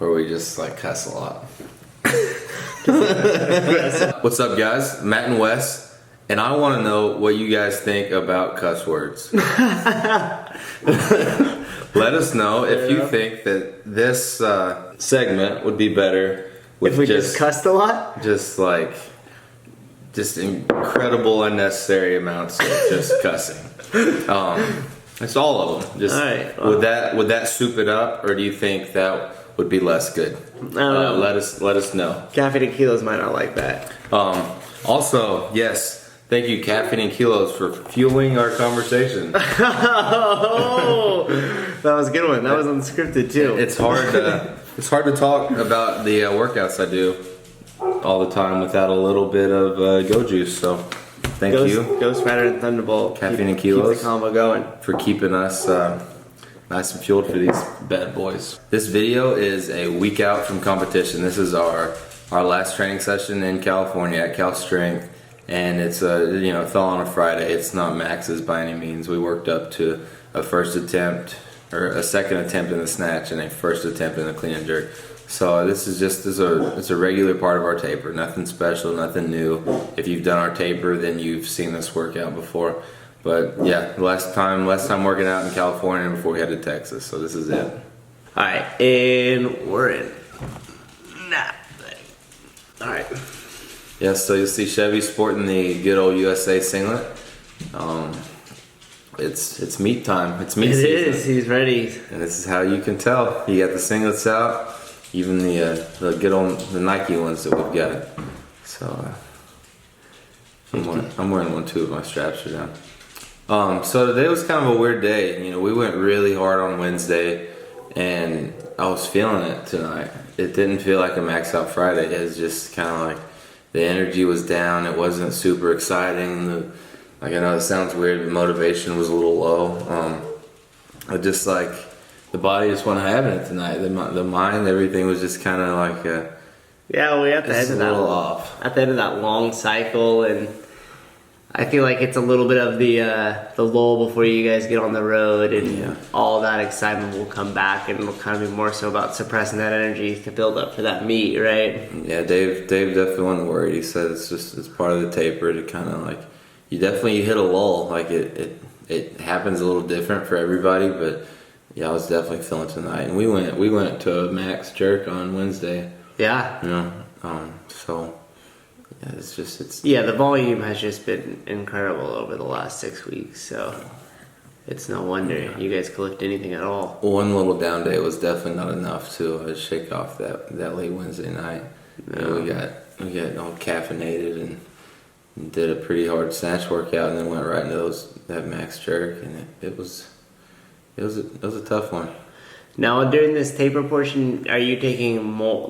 or we just like cuss a lot. What's up, guys? Matt and Wes, and I want to know what you guys think about cuss words. Let us know if you think that this segment would be better if we just cussed a lot. Just incredible unnecessary amounts of just cussing. It's all of them. Just, all right. Well, would that soup it up, or do you think that would be less good? I don't know. Let us know. Caffeine and Kilos might not like that. Also, yes. Thank you, Caffeine and Kilos, for fueling our conversation. Oh, that was a good one. That was unscripted too. It's hard to talk about the workouts I do all the time without a little bit of go juice. So, thank you, Ghost Rider and Thunderbolt. Caffeine and Kilos, keep the combo going, for keeping us nice and fueled for these bad boys. This video is a week out from competition. This is our last training session in California at Cal Strength. And it's it fell on a Friday. It's not maxes by any means. We worked up to a first attempt or a second attempt in the snatch and a first attempt in the clean and jerk. So this is it's a regular part of our taper. Nothing special, nothing new. If you've done our taper, then you've seen this workout before. But yeah, last time working out in California before we head to Texas. So this is it. All right, and we're in. All right. Yes, so you'll see Chevy sporting the good old USA singlet. It's meat time. It's meat season. It is. He's ready. And this is how you can tell. You got the singlets out, even the good old the Nike ones that we've got. So I'm wearing one too. My straps are down. So today was kind of a weird day. We went really hard on Wednesday, and I was feeling it tonight. It didn't feel like a max out Friday. It was just kind of like the energy was down. It wasn't super exciting. I know it sounds weird, but motivation was a little low. I just the body just wasn't having it tonight. The mind, everything was just kind of like yeah. We have to end that off at the end of that long cycle, and I feel like it's a little bit of the lull before you guys get on the road, and all that excitement will come back, and it'll kind of be more so about suppressing that energy to build up for that meet, right? Yeah, Dave definitely wasn't worried. He said it's part of the taper to kind of you hit a lull. It happens a little different for everybody, but yeah, I was definitely feeling tonight, and we went to a max jerk on Wednesday. Yeah. So. Yeah, the volume has just been incredible over the last 6 weeks, so it's no wonder you guys could lift anything at all. One little down day was definitely not enough to shake off that late Wednesday night. No. We got all caffeinated and did a pretty hard snatch workout, and then went right into that max jerk, and it was a tough one. Now during this taper portion, are you taking more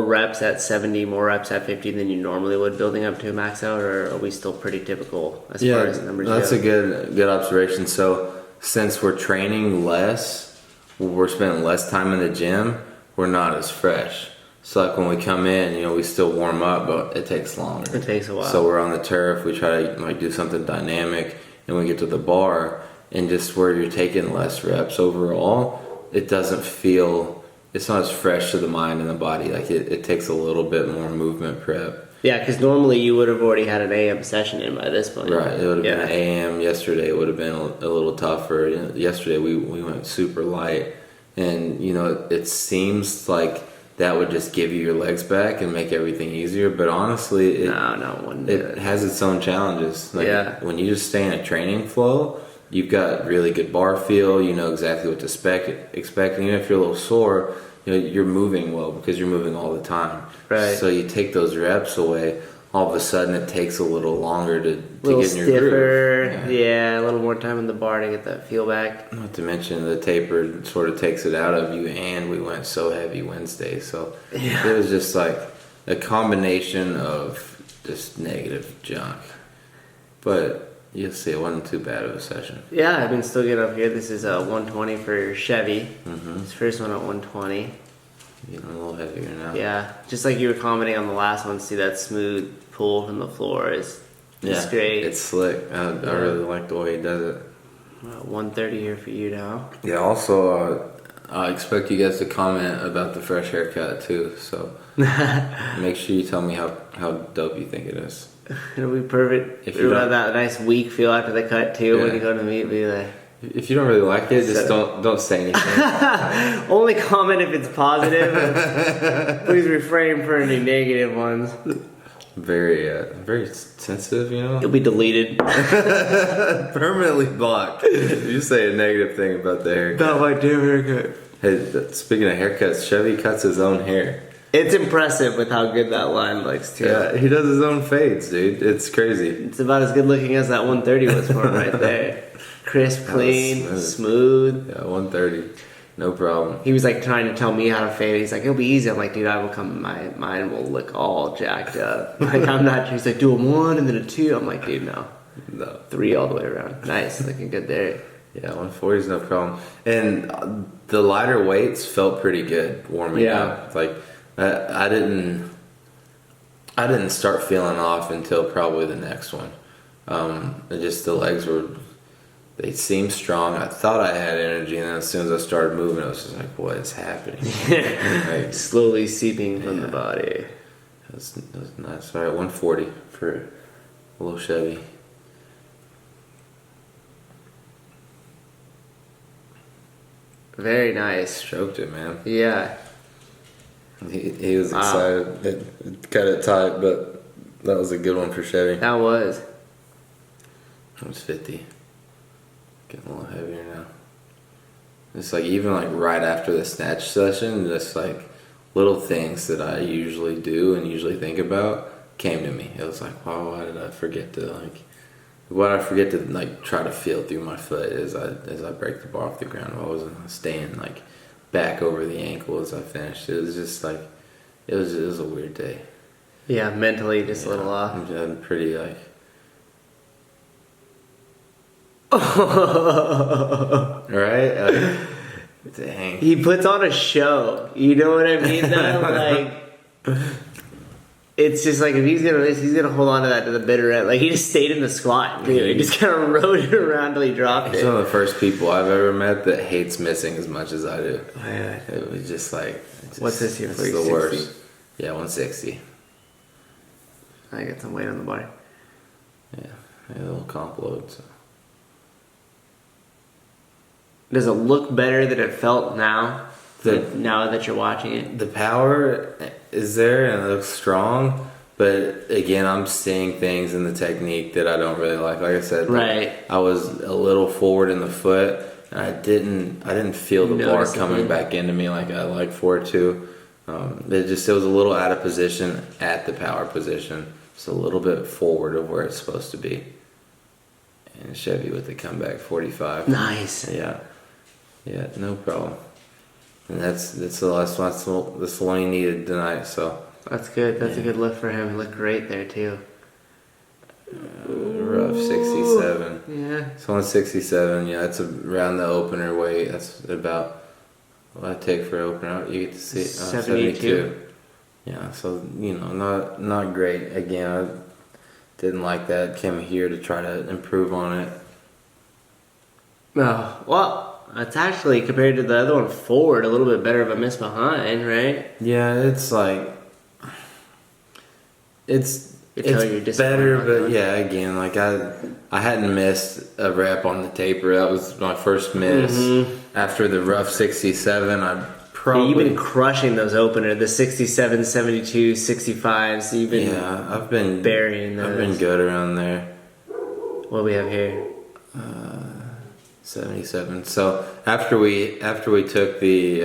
reps at 70, more reps at 50 than you normally would, building up to a max out, or are we still pretty typical as far as numbers go? That's a good observation. So since we're training less, we're spending less time in the gym, we're not as fresh. So when we come in, we still warm up, but it takes longer. It takes a while. So we're on the turf, we try to do something dynamic, and we get to the bar, and just where you're taking less reps overall, it doesn't feel... It's not as fresh to the mind and the body. It takes a little bit more movement prep. Yeah, because normally you would have already had an AM session in by this point. Right, it would have been an AM. Yesterday it would have been a little tougher. Yesterday we went super light, and it seems like that would just give you your legs back and make everything easier. But honestly, it has its own challenges. When you just stay in a training flow, you've got really good bar feel. You know exactly what to expect. And even if you're a little sore, you're moving well because you're moving all the time. Right. So you take those reps away, all of a sudden it takes a little longer to get in your groove. Yeah, a little more time on the bar to get that feel back. Not to mention the taper sort of takes it out of you, and we went so heavy Wednesday. So it was just a combination of just negative junk. But you'll see, it wasn't too bad of a session. Yeah, I've been still getting up here. This is 120 for Chevy. Mm-hmm. His first one at 120. Getting a little heavier now. Yeah, just like you were commenting on the last one, see that smooth pull from the floor is great. It's slick. I really like the way he does it. 130 here for you now. Yeah, also I expect you guys to comment about the fresh haircut too. So make sure you tell me how dope you think it is. It'll be perfect. If you It'll don't- have that nice weak feel after the cut too. When Yeah. you go to meet, be like. If you don't really like it, just don't say anything. Only comment if it's positive. Please refrain for any negative ones. Very sensitive, you know. It'll be deleted. Permanently blocked. You say a negative thing about the haircut. Not my damn haircut. Hey, speaking of haircuts, Chevy cuts his own hair. It's impressive with how good that line looks too. Yeah, he does his own fades, dude. It's crazy. It's about as good looking as that 130 was for him right there. Crisp, clean, smooth. Yeah, 130. No problem. He was like trying to tell me how to fade. He's like, it'll be easy. I'm like, dude, I will come. Mine will look all jacked up. Like, I'm not. He's like, do a 1 and then a 2. I'm like, dude, no. No. 3 all the way around. Nice, looking good there. Yeah, 140 is no problem. And the lighter weights felt pretty good warming up. Like I didn't start feeling off until probably the next one. Just the legs they seemed strong. I thought I had energy, and then as soon as I started moving, I was just like, what is happening? Like, Slowly seeping from the body. That's nice. All right, 140 for a little Chevy. Very nice. Stroked it, man. Yeah. He was excited. It cut it tight, but that was a good one for Chevy. That was. It was 50. Getting a little heavier now. It's like even like right after the snatch session, just like little things that I usually do and usually think about came to me. It was like, wow, why did I forget to try to feel through my foot as I break the bar off the ground? I wasn't staying like back over the ankle as I finished. It was just like it was a weird day. Yeah, mentally just a little off. I'm pretty like. Right? Like, dang. He puts on a show. You know what I mean? Though? Like, it's just like if he's gonna hold on to that to the bitter end. Like he just stayed in the squat. Dude. He just kind of rode it around till he dropped He's it. one of the first people I've ever met that hates missing as much as I do. Yeah. It was just like What's this here for it's you? the 60? worst. Yeah, 160. I got some weight on the bar. Yeah, a little comp load. So. Does it look better than it felt now? Now that you're watching it? The power is there and it looks strong, but again, I'm seeing things in the technique that I don't really like. Like I said, Right. I was a little forward in the foot, and I didn't feel the bar coming back into me like I like for it to. It was a little out of position at the power position. It's a little bit forward of where it's supposed to be. And Chevy with the comeback 45. Nice. Yeah, no problem. And that's the last one. That's the one he needed tonight. So That's good. That's a good lift for him. He looked great there too. rough 67. Yeah. It's 167. Yeah, it's around the opener weight. That's about what I take for opener. You get to see 72. Yeah, so not great. Again, I didn't like that. Came here to try to improve on it. Oh, well, it's actually compared to the other one forward a little bit better of a miss behind, right? Yeah, it's like it's you're better, disappointed. but yeah, again, like I hadn't missed a rep on the taper. That was my first miss. After the rough 67, I probably You've been crushing those opener, the 67, 72, 65s. You've been I've been burying those. I've been good around there. What do we have here? 77. So after we took the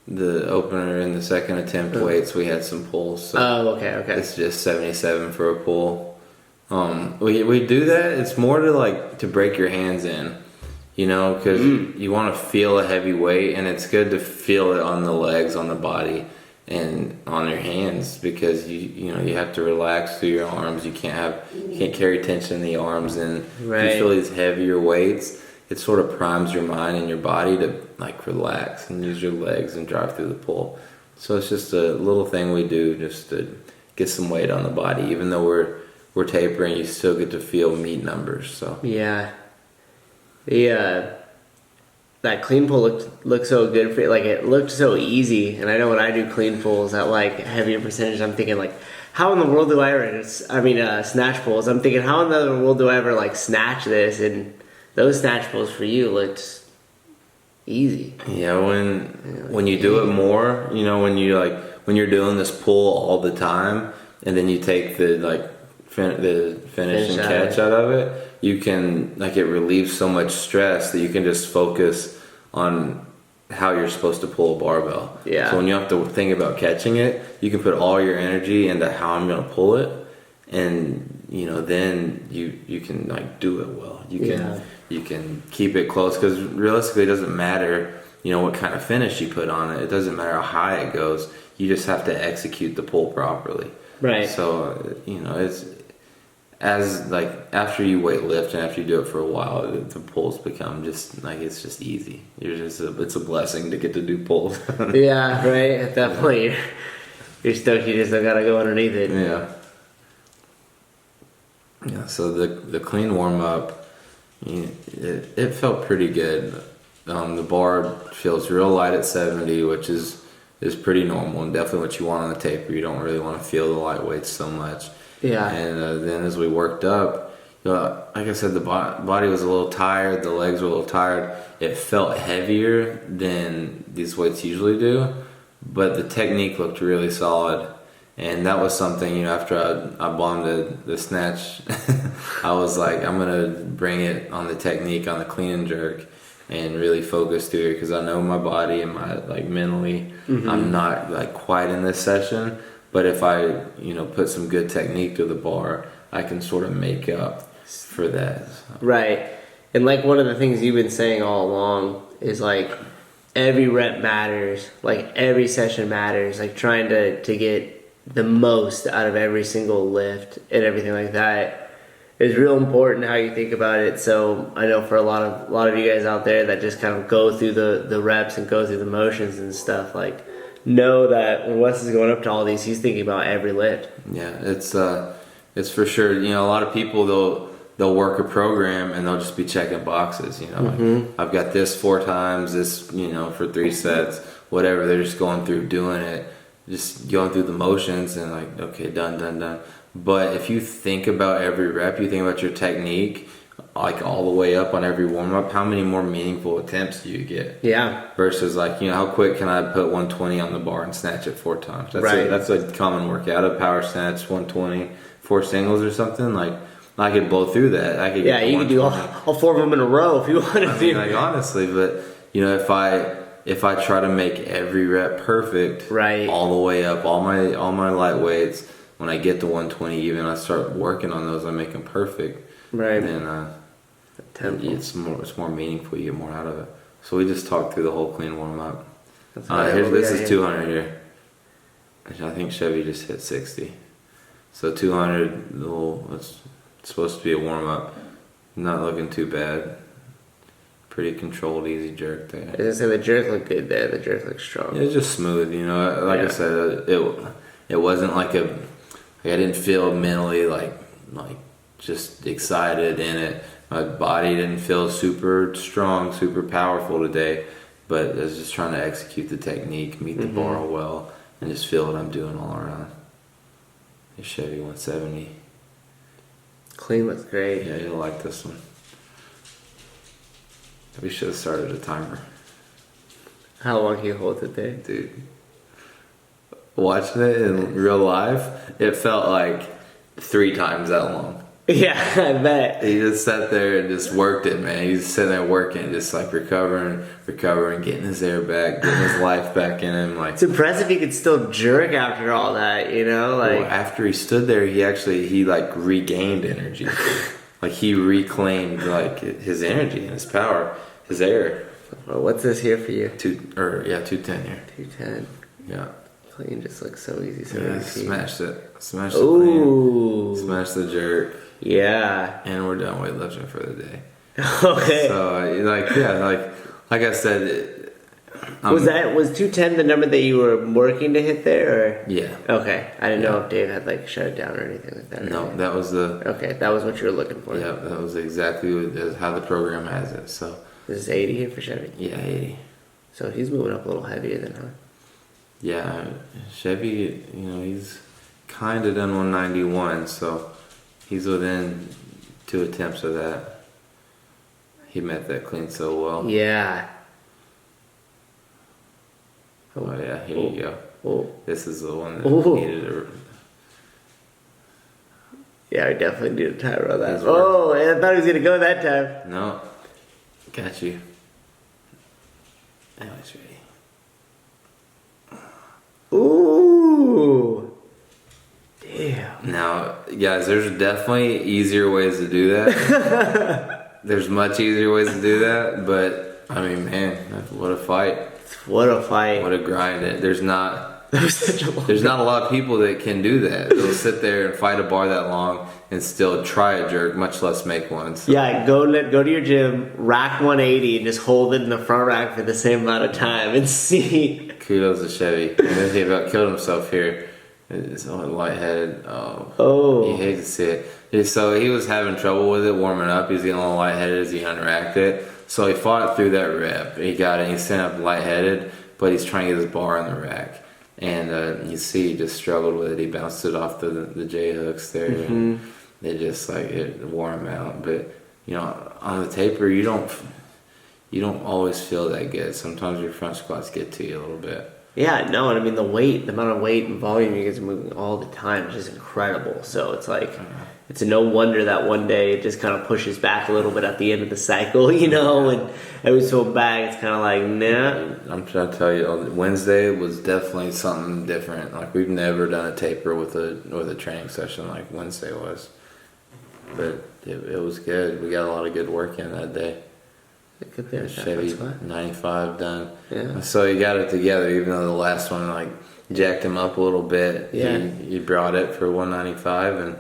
opener in the second attempt weights, we had some pulls. So Okay. it's just 77 for a pull. We do that. It's more to break your hands in, because you want to feel a heavy weight, and it's good to feel it on the legs, on the body, and on your hands, because you have to relax through your arms. You can't carry tension in the arms, and Right. if you feel these heavier weights, it sort of primes your mind and your body to relax and use your legs and drive through the pull. So it's just a little thing we do just to get some weight on the body. Even though we're tapering, you still get to feel meat numbers. So Yeah. The that clean pull looked so good for you. Like it looked so easy. And I know when I do clean pulls at like heavier percentage, I'm thinking like, how in the world do I ever? Snatch pulls. I'm thinking, how in the world do I ever like snatch this? And those snatch pulls for you looked easy. Yeah, when you do it more, when you're doing this pull all the time, and then you take the the finish and catch out of it, you can it relieves so much stress that you can just focus on how you're supposed to pull a barbell. Yeah. So when you have to think about catching it, you can put all your energy into how I'm gonna pull it, and then you can do it well. You can keep it close, because realistically it doesn't matter what kind of finish you put on it. It doesn't matter how high it goes. You just have to execute the pull properly. Right. So it's after you weight lift and after you do it for a while, the pulls become just it's just easy. It's a blessing to get to do pulls. Yeah, right. At that point, you're stoked. You just don't gotta go underneath it. Yeah. Yeah. So the clean warm up, it felt pretty good. The bar feels real light at 70, which is pretty normal and definitely what you want on the taper. You don't really want to feel the light weights so much. Yeah. And then as we worked up, like I said, the body was a little tired, the legs were a little tired. It felt heavier than these weights usually do, but the technique looked really solid. And that was something, after I bombed the snatch, I was like, I'm going to bring it on the technique, on the clean and jerk, and really focus to it, because I know my body and my mentally, I'm not quite in this session. But if I, put some good technique to the bar, I can sort of make up for that. Right. And one of the things you've been saying all along is every rep matters. Every session matters. Trying to get the most out of every single lift and everything like that is real important how you think about it. So I know for a lot of you guys out there that just kind of go through the reps and go through the motions and stuff, know that when Wes is going up to all these, he's thinking about every lift. Yeah, it's for sure. A lot of people they'll work a program and they'll just be checking boxes. I've got this 4 times, this for 3 sets, whatever. They're just going through doing it, just going through the motions and okay, done. But if you think about every rep, you think about your technique, all the way up on every warm-up, how many more meaningful attempts do you get? Yeah. Versus how quick can I put 120 on the bar and snatch it 4 times? That's a common workout. A power snatch, 120, 4 singles or something. I could blow through that. I could you could do all 4 of them in a row if you wanted to. Honestly, but if I try to make every rep perfect, right, all the way up, all my light weights, when I get to 120 even, I start working on those, I make them perfect. Right. And then it's more meaningful. You get more out of it. So we just talked through the whole clean warm up. This is 200 here. I think Chevy just hit 60. So 200, it's supposed to be a warm up. Not looking too bad. Pretty controlled, easy jerk there. I was gonna say the jerk looked good there. The jerk looked strong. It's just smooth, I said, it wasn't I didn't feel mentally just excited in it. My body didn't feel super strong, super powerful today, but I was just trying to execute the technique, meet the bar well, and just feel what I'm doing all around. The Chevy 170. Clean looks great. Yeah, you'll like this one. We should have started a timer. How long can you hold it there? Dude. Watching it in real life, it felt like 3 times that long. Yeah, I bet. He just sat there and just worked it, man. He was sitting there working, just recovering, getting his air back, getting his life back in him. It's impressive he could still jerk after all that, Well, after he stood there, he regained energy. He reclaimed his energy and his power, his air. Well, what's this here for you? 210 here. 210. Yeah. Clean just looks so easy. So smashed it. Smashed the clean. Smashed the jerk. Yeah. And we're done weightlifting for the day. Okay. So like I said, was 210 the number that you were working to hit there? Or? Yeah. Okay. I didn't know if Dave had shut it down or anything like that. No, that was the. Okay, that was what you were looking for. Yeah, that was exactly how the program has it. So This is 80 here for Chevy. Yeah, 80. So he's moving up a little heavier than her. Yeah, Chevy, he's kind of done 191, so he's within 2 attempts of that. He met that clean so well. Yeah. Oh yeah, here you go. Oh. This is the one that needed a... Yeah, we definitely need a timer on that. Oh, I thought he was going to go that time. No. Got you. Now he's ready. Ooh. Damn. Now, guys, there's definitely easier ways to do that. There's much easier ways to do that, but, I mean, man, what a fight. What a fight. What a grind. There's not a lot of people that can do that. They'll sit there and fight a bar that long and still try a jerk, much less make one. So. Yeah, go to your gym, rack 180, and just hold it in the front rack for the same amount of time and see. Kudos to Chevy. And then he about killed himself here. It's all lightheaded. Oh. You hate to see it. So he was having trouble with it, warming up. He was getting a little lightheaded as he unracked it. So he fought through that rep. He got it. He's sitting up lightheaded, but he's trying to get his bar in the rack. And you see he just struggled with it. He bounced it off the J hooks there. Mm-hmm. And it just it wore him out. But on the taper, you don't always feel that good. Sometimes your front squats get to you a little bit. Yeah, no, and I mean the amount of weight and volume you guys are moving all the time is just incredible. So it's it's no wonder that one day it just kind of pushes back a little bit at the end of the cycle, and every so back it's kind of like, nah. I'm trying to tell you, Wednesday was definitely something different. Like we've never done a taper with a training session like Wednesday was, but it was good. We got a lot of good work in that day. Good there, Chevy 95 done. Yeah. So he got it together, even though the last one jacked him up a little bit. Yeah. He brought it for 195 and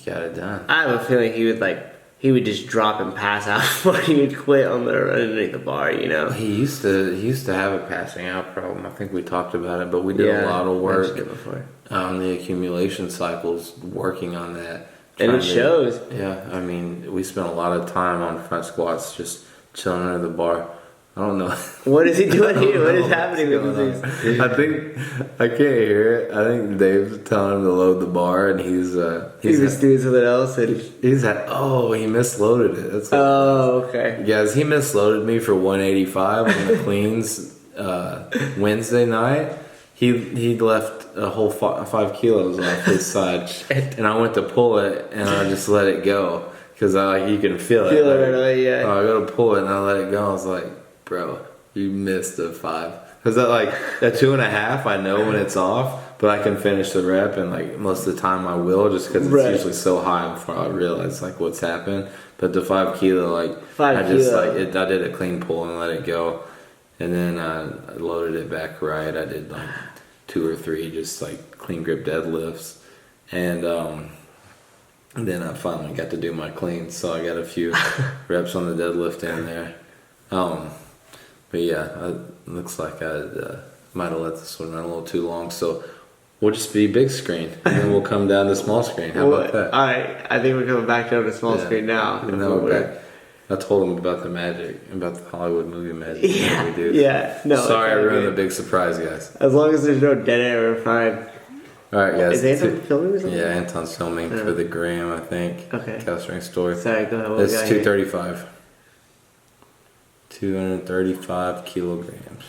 got it done. I have a feeling he would just drop and pass out before he would quit underneath the bar. He used to have a passing out problem. I think we talked about it, but we did a lot of work on the accumulation cycles, working on that. And it shows. Yeah, I mean, we spent a lot of time on front squats just chilling under the bar. I don't know. What is he doing here? What is happening with these? I can't hear it. I think Dave's telling him to load the bar, and he's just doing something else. And he misloaded it. That's okay. Guys, he misloaded me for 185 on the cleans Wednesday night. He left a whole 5 kilos off his side, and I went to pull it, and I just let it go because you can feel it. Feel it right away, yeah. I go to pull it, and I let it go. I was like, bro, you missed a 5. Because that 2.5, I know when it's off, but I can finish the rep, and most of the time I will, just because it's usually so high before I realize what's happened. But the 5 kilo, I did a clean pull and let it go. And then I loaded it back right. I did 2 or 3 just clean grip deadlifts. And then I finally got to do my cleans. So I got a few reps on the deadlift in there. But yeah, it looks like I might have let this one run a little too long. So we'll just be big screen. And then we'll come down to small screen. How about that? All right. I think we're coming back down to small screen now. And then we're back. I told him about the magic, about the Hollywood movie magic. Yeah, we do. Yeah. No. Sorry, I ruined the big surprise, guys. As long as there's no dead air, we're fine. All right, guys. Is Anton filming or something? Yeah, Anton's filming for the gram, I think. Okay. Cow Strength Story. Sorry, go ahead. It's 235. 235 kilograms.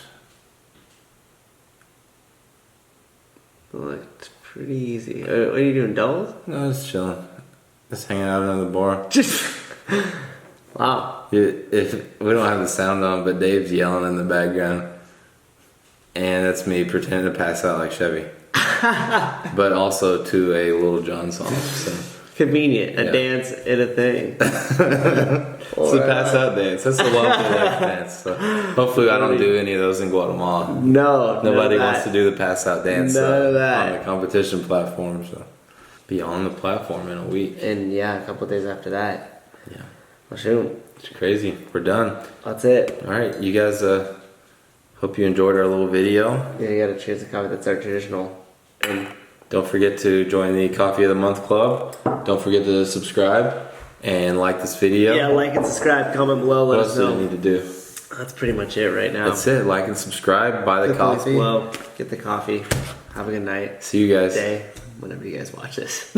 Looked pretty easy. What are you doing, doubles? No, just chilling. Just hanging out under the bar. Wow. If we don't have the sound on, but Dave's yelling in the background, and that's me pretending to pass out like Chevy, but also to a Little John song. So. Convenient, a dance and a thing. It's the pass out dance. That's the lovely life dance. So hopefully, I don't do any of those in Guatemala. No, nobody wants to do the pass out dance on the competition platform. So be on the platform in a week, and a couple days after that. Yeah. Well, shoot. It's crazy. We're done. That's it. All right. You guys, hope you enjoyed our little video. Yeah, you got a chance to coffee. That's our traditional. And don't forget to join the Coffee of the Month Club. Don't forget to subscribe. and like this video. Yeah, like and subscribe, comment below, What let else us do know. we need to do? That's pretty much it right now. That's it. Like and subscribe. Buy the coffee. Well, get the coffee. Have a good night. See you guys. Day, whenever you guys watch this.